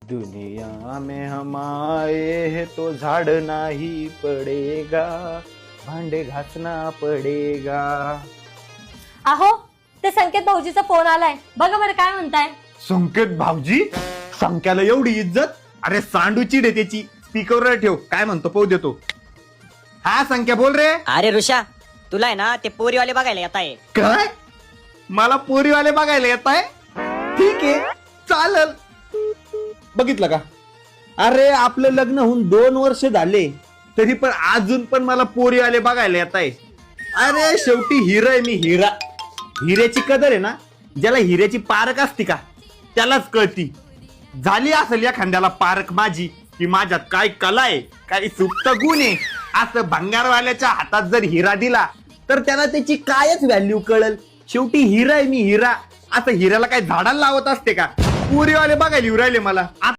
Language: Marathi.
दुनिया में हम आए हैं तो झाड़ नहीं पड़ेगा, भांडे घासना पडेगा. अहो ते संकेत भाऊजीचा फोन आलाय, बघा बरं काय म्हणताय. संकेत भाऊजी, संख्याला एवढी इज्जत? अरे सांडूची रे त्याची. स्पीकरवर ठेव, काय म्हणतो पाहू देतो. हा संख्या बोल रे. अरे ऋषा, तुला आहे ना ते पोरीवाले बघायला येत आहे. काय? मला पोरीवाले बघायला येत आहे? ठीक आहे, चालल. बघितलं का? अरे आपलं लग्न होऊन 2 वर्ष झाले, तरी पण अजून पण मला पोरीवाले बघायला येत आहे. अरे शेवटी हिरा आहे मी, हिरा. हिऱ्याची कदर आहे ना, ज्याला हिऱ्याची पारख असती का त्यालाच कळती. झाली असेल या खांद्याला पारख माझी, की माझ्यात काय कला आहे, काय सुप्त गुण आहे. असं भंगारवाल्याच्या हातात जर हिरा दिला तर त्याला त्याची कायच व्हॅल्यू कळल. शेवटी हिरा आहे मी, हिरा. असं हिऱ्याला काय झाडाला लावत असते का? पोरीवाले बघायला येऊ राहिले मला.